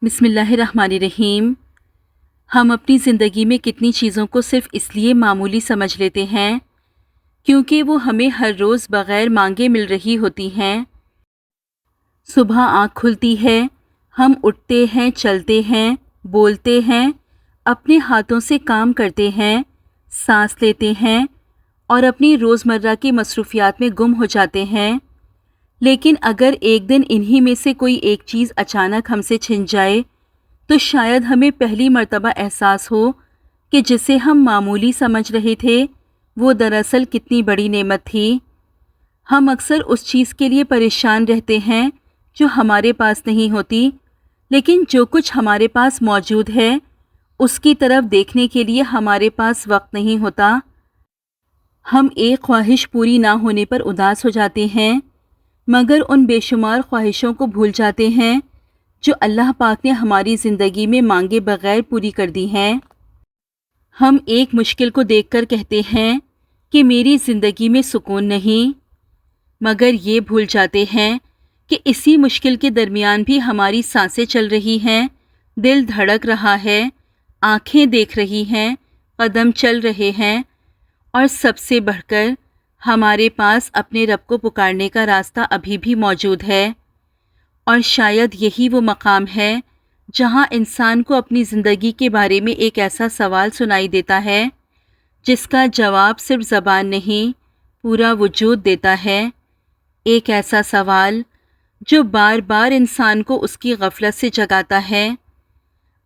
بسم اللہ الرحمن الرحیم۔ ہم اپنی زندگی میں کتنی چیزوں کو صرف اس لیے معمولی سمجھ لیتے ہیں کیونکہ وہ ہمیں ہر روز بغیر مانگے مل رہی ہوتی ہیں۔ صبح آنکھ کھلتی ہے، ہم اٹھتے ہیں، چلتے ہیں، بولتے ہیں، اپنے ہاتھوں سے کام کرتے ہیں، سانس لیتے ہیں اور اپنی روزمرہ کی مصروفیات میں گم ہو جاتے ہیں۔ لیکن اگر ایک دن انہی میں سے کوئی ایک چیز اچانک ہم سے چھن جائے تو شاید ہمیں پہلی مرتبہ احساس ہو کہ جسے ہم معمولی سمجھ رہے تھے وہ دراصل کتنی بڑی نعمت تھی۔ ہم اکثر اس چیز کے لیے پریشان رہتے ہیں جو ہمارے پاس نہیں ہوتی، لیکن جو کچھ ہمارے پاس موجود ہے اس کی طرف دیکھنے کے لیے ہمارے پاس وقت نہیں ہوتا۔ ہم ایک خواہش پوری نہ ہونے پر اداس ہو جاتے ہیں، مگر ان بے شمار خواہشوں کو بھول جاتے ہیں جو اللہ پاک نے ہماری زندگی میں مانگے بغیر پوری کر دی ہیں۔ ہم ایک مشکل کو دیکھ کر کہتے ہیں کہ میری زندگی میں سکون نہیں، مگر یہ بھول جاتے ہیں کہ اسی مشکل کے درمیان بھی ہماری سانسیں چل رہی ہیں، دل دھڑک رہا ہے، آنکھیں دیکھ رہی ہیں، قدم چل رہے ہیں، اور سب سے بڑھ کر ہمارے پاس اپنے رب کو پکارنے کا راستہ ابھی بھی موجود ہے۔ اور شاید یہی وہ مقام ہے جہاں انسان کو اپنی زندگی کے بارے میں ایک ایسا سوال سنائی دیتا ہے جس کا جواب صرف زبان نہیں، پورا وجود دیتا ہے۔ ایک ایسا سوال جو بار بار انسان کو اس کی غفلت سے جگاتا ہے۔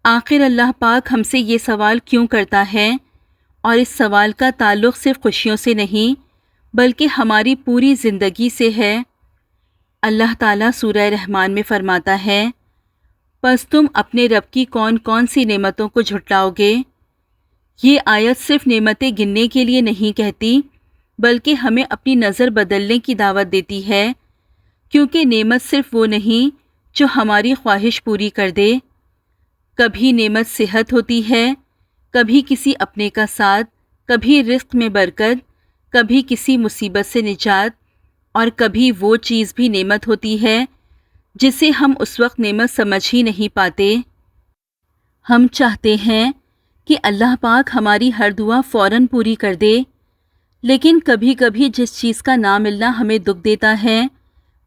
آخر اللہ پاک ہم سے یہ سوال کیوں کرتا ہے؟ اور اس سوال کا تعلق صرف خوشیوں سے نہیں بلکہ ہماری پوری زندگی سے ہے۔ اللہ تعالیٰ سورہ رحمان میں فرماتا ہے، پس تم اپنے رب کی کون کون سی نعمتوں کو جھٹلاؤ گے؟ یہ آیت صرف نعمتیں گننے کے لیے نہیں کہتی بلکہ ہمیں اپنی نظر بدلنے کی دعوت دیتی ہے، کیونکہ نعمت صرف وہ نہیں جو ہماری خواہش پوری کر دے۔ کبھی نعمت صحت ہوتی ہے، کبھی کسی اپنے کا ساتھ، کبھی رزق میں برکت، کبھی کسی مصیبت سے نجات، اور کبھی وہ چیز بھی نعمت ہوتی ہے جسے ہم اس وقت نعمت سمجھ ہی نہیں پاتے۔ ہم چاہتے ہیں کہ اللہ پاک ہماری ہر دعا فوراً پوری کر دے، لیکن کبھی کبھی جس چیز کا نہ ملنا ہمیں دکھ دیتا ہے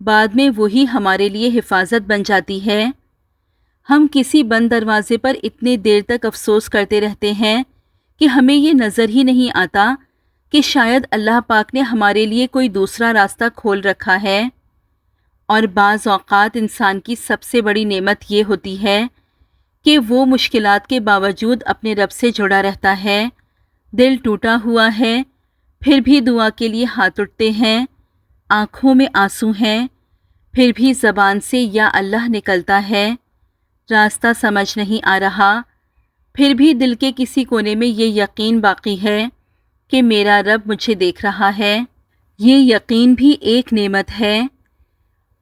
بعد میں وہی ہمارے لیے حفاظت بن جاتی ہے۔ ہم کسی بند دروازے پر اتنے دیر تک افسوس کرتے رہتے ہیں کہ ہمیں یہ نظر ہی نہیں آتا کہ شاید اللہ پاک نے ہمارے لیے کوئی دوسرا راستہ کھول رکھا ہے۔ اور بعض اوقات انسان کی سب سے بڑی نعمت یہ ہوتی ہے کہ وہ مشکلات کے باوجود اپنے رب سے جڑا رہتا ہے، دل ٹوٹا ہوا ہے پھر بھی دعا کے لیے ہاتھ اٹھتے ہیں، آنکھوں میں آنسو ہیں پھر بھی زبان سے یا اللہ نکلتا ہے، راستہ سمجھ نہیں آ رہا پھر بھی دل کے کسی کونے میں یہ یقین باقی ہے کہ میرا رب مجھے دیکھ رہا ہے۔ یہ یقین بھی ایک نعمت ہے۔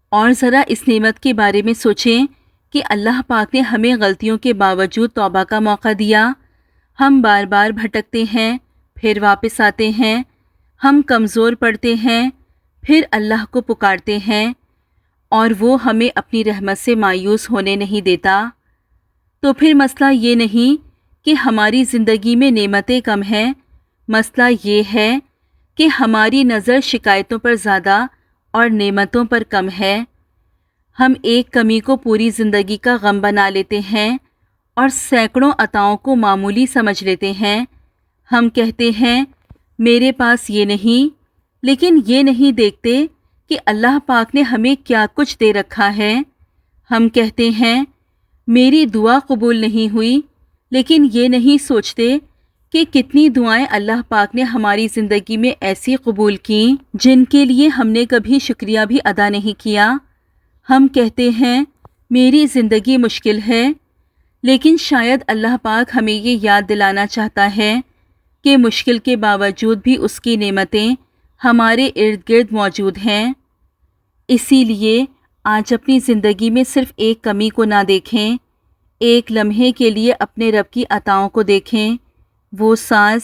اور ذرا اس نعمت کے بارے میں سوچیں کہ اللہ پاک نے ہمیں غلطیوں کے باوجود توبہ کا موقع دیا۔ ہم بار بار بھٹکتے ہیں پھر واپس آتے ہیں، ہم کمزور پڑتے ہیں پھر اللہ کو پکارتے ہیں، اور وہ ہمیں اپنی رحمت سے مایوس ہونے نہیں دیتا۔ تو پھر مسئلہ یہ نہیں کہ ہماری زندگی میں نعمتیں کم ہیں، مسئلہ یہ ہے کہ ہماری نظر شکایتوں پر زیادہ اور نعمتوں پر کم ہے۔ ہم ایک کمی کو پوری زندگی کا غم بنا لیتے ہیں اور سینکڑوں عطاؤں کو معمولی سمجھ لیتے ہیں۔ ہم کہتے ہیں میرے پاس یہ نہیں، لیکن یہ نہیں دیکھتے کہ اللہ پاک نے ہمیں کیا کچھ دے رکھا ہے۔ ہم کہتے ہیں میری دعا قبول نہیں ہوئی، لیکن یہ نہیں سوچتے کہ کتنی دعائیں اللہ پاک نے ہماری زندگی میں ایسی قبول کیں جن کے لیے ہم نے کبھی شکریہ بھی ادا نہیں کیا۔ ہم کہتے ہیں میری زندگی مشکل ہے، لیکن شاید اللہ پاک ہمیں یہ یاد دلانا چاہتا ہے کہ مشکل کے باوجود بھی اس کی نعمتیں ہمارے ارد گرد موجود ہیں۔ اسی لیے آج اپنی زندگی میں صرف ایک کمی کو نہ دیکھیں، ایک لمحے کے لیے اپنے رب کی عطاؤں کو دیکھیں، وہ سانس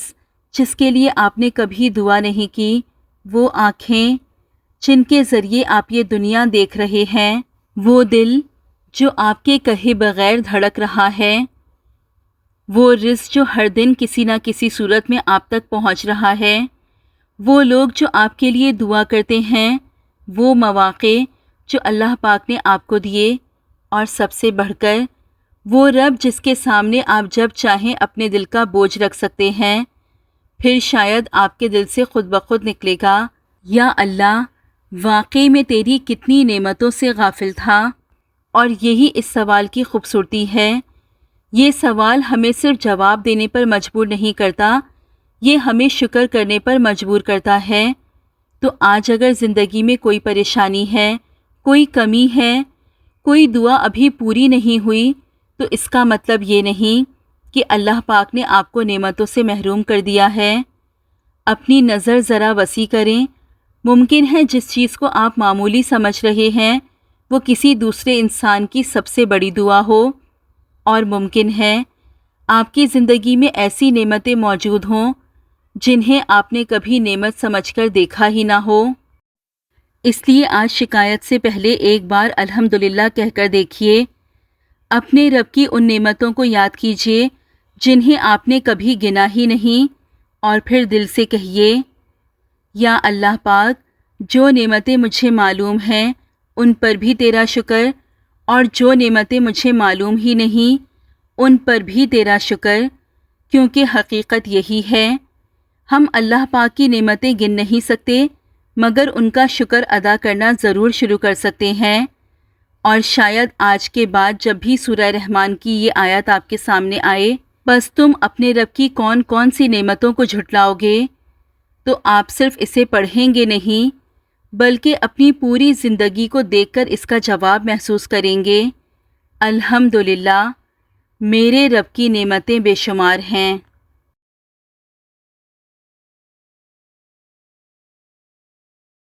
جس کے لیے آپ نے کبھی دعا نہیں کی، وہ آنکھیں جن کے ذریعے آپ یہ دنیا دیکھ رہے ہیں، وہ دل جو آپ کے کہے بغیر دھڑک رہا ہے، وہ رزق جو ہر دن کسی نہ کسی صورت میں آپ تک پہنچ رہا ہے، وہ لوگ جو آپ کے لیے دعا کرتے ہیں، وہ مواقع جو اللہ پاک نے آپ کو دیے، اور سب سے بڑھ کر وہ رب جس کے سامنے آپ جب چاہیں اپنے دل کا بوجھ رکھ سکتے ہیں، پھر شاید آپ کے دل سے خود بخود نکلے گا، یا اللہ واقعی میں تیری کتنی نعمتوں سے غافل تھا۔ اور یہی اس سوال کی خوبصورتی ہے۔ یہ سوال ہمیں صرف جواب دینے پر مجبور نہیں کرتا، یہ ہمیں شکر کرنے پر مجبور کرتا ہے۔ تو آج اگر زندگی میں کوئی پریشانی ہے، کوئی کمی ہے، کوئی دعا ابھی پوری نہیں ہوئی، تو اس کا مطلب یہ نہیں کہ اللہ پاک نے آپ کو نعمتوں سے محروم کر دیا ہے۔ اپنی نظر ذرا وسیع کریں۔ ممکن ہے جس چیز کو آپ معمولی سمجھ رہے ہیں وہ کسی دوسرے انسان کی سب سے بڑی دعا ہو، اور ممکن ہے آپ کی زندگی میں ایسی نعمتیں موجود ہوں جنہیں آپ نے کبھی نعمت سمجھ کر دیکھا ہی نہ ہو۔ اس لیے آج شکایت سے پہلے ایک بار الحمدللہ کہہ کر دیکھیے۔ اپنے رب کی ان نعمتوں کو یاد کیجیے جنہیں آپ نے کبھی گنا ہی نہیں، اور پھر دل سے کہیے، یا اللہ پاک جو نعمتیں مجھے معلوم ہیں ان پر بھی تیرا شکر، اور جو نعمتیں مجھے معلوم ہی نہیں ان پر بھی تیرا شکر، کیونکہ حقیقت یہی ہے ہم اللہ پاک کی نعمتیں گن نہیں سکتے، مگر ان کا شکر ادا کرنا ضرور شروع کر سکتے ہیں۔ اور شاید آج کے بعد جب بھی سورہ رحمان کی یہ آیت آپ کے سامنے آئے، بس تم اپنے رب کی کون کون سی نعمتوں کو جھٹلاؤ گے، تو آپ صرف اسے پڑھیں گے نہیں بلکہ اپنی پوری زندگی کو دیکھ کر اس کا جواب محسوس کریں گے، الحمدللہ میرے رب کی نعمتیں بے شمار ہیں۔